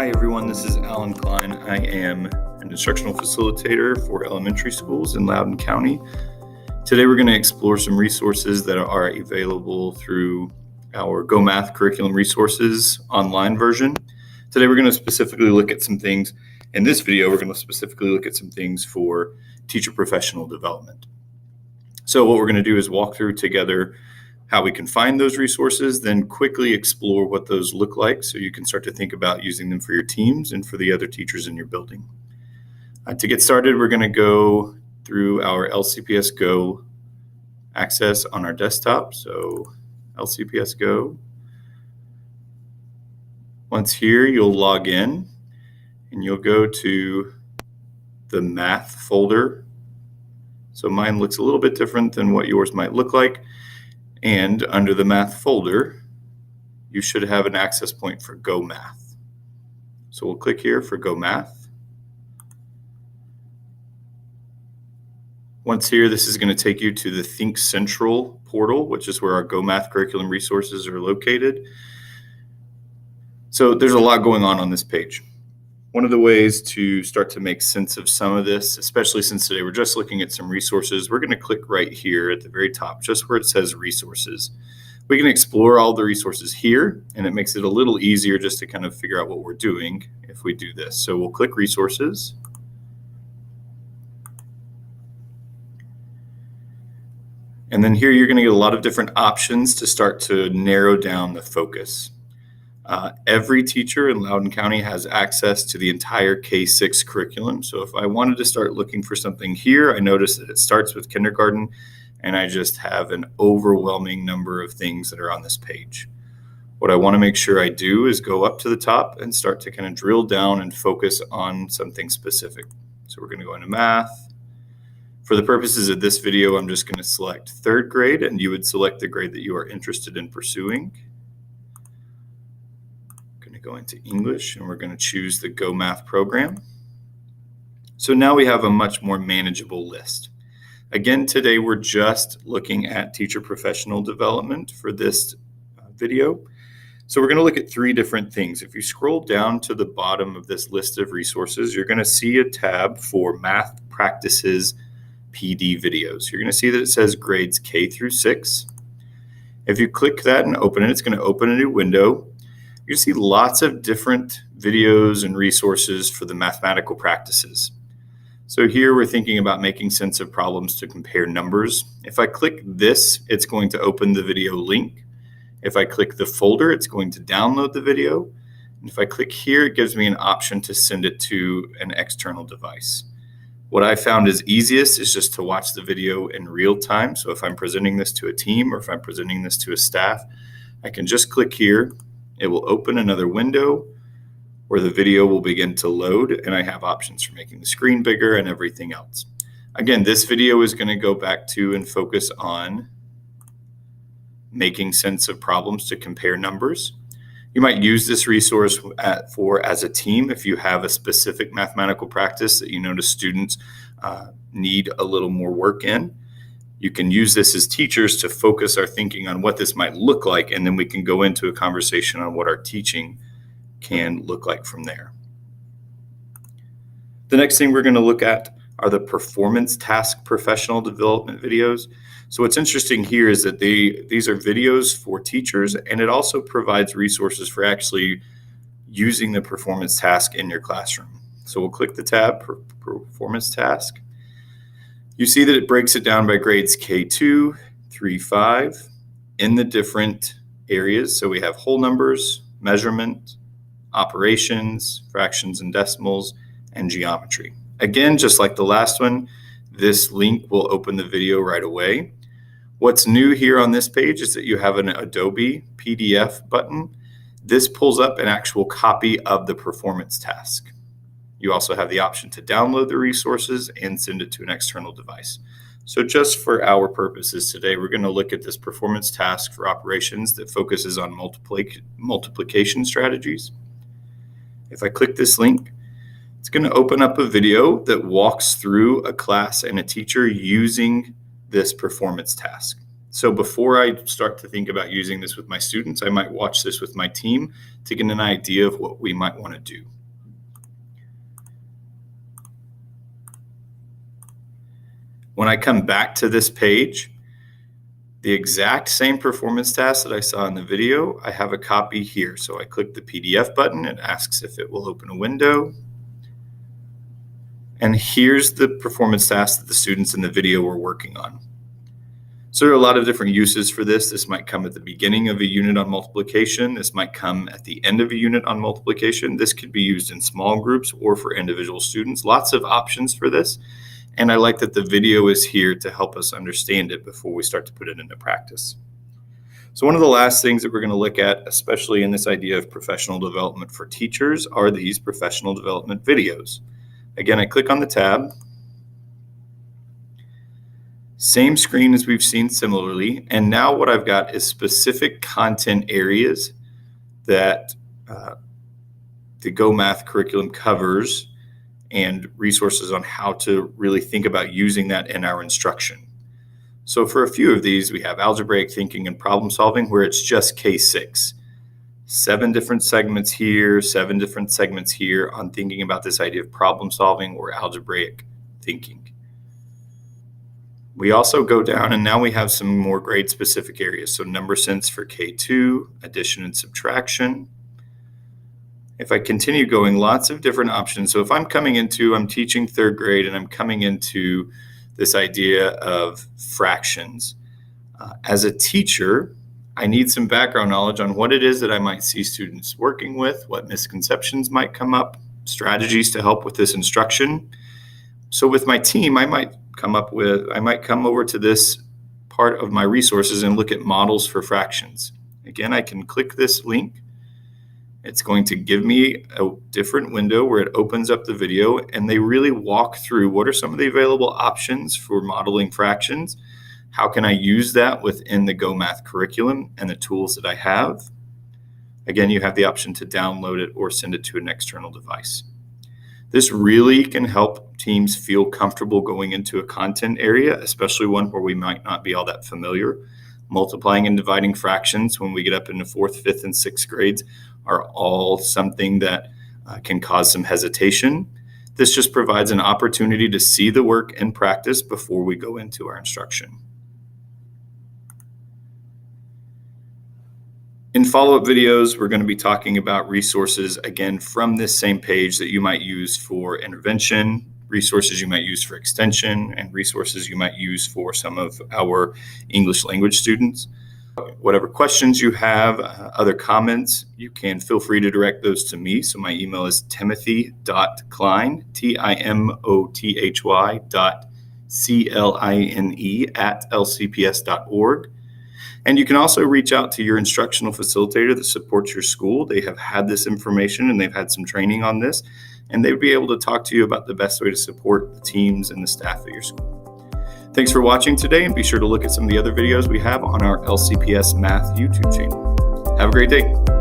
Hi everyone, this is Alan Cline. I am an instructional facilitator for elementary schools in Loudoun County. Today we're going to explore some resources that are available through our GoMath curriculum resources online version. Today we're going to specifically look at some things. In this video, we're going to specifically look at some things for teacher professional development. So what we're going to do is walk through together how we can find those resources, then quickly explore what those look like so you can start to think about using them for your teams and for the other teachers in your building. To get started, we're going to go through our LCPS Go access on our desktop. So LCPS Go. Once here, you'll log in and you'll go to the math folder. So mine looks a little bit different than what yours might look like. And under the math folder, you should have an access point for GoMath. So we'll click here for GoMath. Once here, this is going to take you to the ThinkCentral portal, which is where our GoMath curriculum resources are located. So there's a lot going on this page. One of the ways to start to make sense of some of this, especially since today we're just looking at some resources, we're going to click right here at the very top, just where it says resources. We can explore all the resources here, and it makes it a little easier just to kind of figure out what we're doing if we do this. So we'll click resources. And then here you're going to get a lot of different options to start to narrow down the focus. Every teacher in Loudoun County has access to the entire K-6 curriculum. So if I wanted to start looking for something here, I notice that it starts with kindergarten, and I just have an overwhelming number of things that are on this page. What I want to make sure I do is go up to the top and start to kind of drill down and focus on something specific. So we're going to go into math. For the purposes of this video, I'm just going to select third grade, and you would select the grade that you are interested in pursuing. Go into English, and we're going to choose the GoMath program. So now we have a much more manageable list. Again, today we're just looking at teacher professional development for this video. So we're going to look at three different things. If you scroll down to the bottom of this list of resources, you're going to see a tab for math practices PD videos. You're going to see that it says grades K through 6. If you click that and open it, it's going to open a new window. You see lots of different videos and resources for the mathematical practices. So here we're thinking about making sense of problems to compare numbers. If I click this, it's going to open the video link. If I click the folder, it's going to download the video. And if I click here, it gives me an option to send it to an external device. What I found is easiest is just to watch the video in real time. So if I'm presenting this to a team or if I'm presenting this to a staff, I can just click here. It will open another window where the video will begin to load, and I have options for making the screen bigger and everything else. Again, this video is going to go back to and focus on making sense of problems to compare numbers. You might use this resource as a team if you have a specific mathematical practice that you notice students need a little more work in. You can use this as teachers to focus our thinking on what this might look like, and then we can go into a conversation on what our teaching can look like from there. The next thing we're going to look at are the performance task professional development videos. So what's interesting here is that these are videos for teachers, and it also provides resources for actually using the performance task in your classroom. So we'll click the tab for performance task. You see that it breaks it down by grades K2 through 5 in the different areas. So we have whole numbers, measurement, operations, fractions and decimals, and geometry. Again, just like the last one, this link will open the video right away. What's new here on this page is that you have an Adobe PDF button. This pulls up an actual copy of the performance task. You also have the option to download the resources and send it to an external device. So just for our purposes today, we're going to look at this performance task for operations that focuses on multiplication strategies. If I click this link, it's going to open up a video that walks through a class and a teacher using this performance task. So before I start to think about using this with my students, I might watch this with my team to get an idea of what we might want to do. When I come back to this page, the exact same performance task that I saw in the video, I have a copy here. So I click the PDF button, it asks if it will open a window. And here's the performance task that the students in the video were working on. So there are a lot of different uses for this. This might come at the beginning of a unit on multiplication. This might come at the end of a unit on multiplication. This could be used in small groups or for individual students. Lots of options for this. And I like that the video is here to help us understand it before we start to put it into practice. So one of the last things that we're going to look at, especially in this idea of professional development for teachers, are these professional development videos. Again, I click on the tab. Same screen as we've seen similarly. And now what I've got is specific content areas that the GoMath curriculum covers and resources on how to really think about using that in our instruction. So for a few of these, we have algebraic thinking and problem solving, where it's just case 6. 7 different segments here, 7 different segments here on thinking about this idea of problem solving or algebraic thinking. We also go down and now we have some more grade specific areas. So number sense for K2, addition and subtraction. If I continue going, lots of different options. So if I'm teaching 3rd grade and I'm coming into this idea of fractions. As a teacher, I need some background knowledge on what it is that I might see students working with, what misconceptions might come up, strategies to help with this instruction. So with my team, I might come over to this part of my resources and look at models for fractions. Again, I can click this link. It's going to give me a different window where it opens up the video and they really walk through what are some of the available options for modeling fractions. How can I use that within the GoMath curriculum and the tools that I have? Again, you have the option to download it or send it to an external device. This really can help teams feel comfortable going into a content area, especially one where we might not be all that familiar. Multiplying and dividing fractions when we get up into 4th, 5th, and 6th grades are all something that can cause some hesitation. This just provides an opportunity to see the work in practice before we go into our instruction. In follow-up videos, we're going to be talking about resources, again, from this same page that you might use for intervention, resources you might use for extension, and resources you might use for some of our English language students. Whatever questions you have, other comments, you can feel free to direct those to me. So my email is timothy.cline, timothy.cline@lcps.org. And you can also reach out to your instructional facilitator that supports your school. They have had this information and they've had some training on this, and they would be able to talk to you about the best way to support the teams and the staff at your school. Thanks for watching today, and be sure to look at some of the other videos we have on our LCPS Math YouTube channel. Have a great day.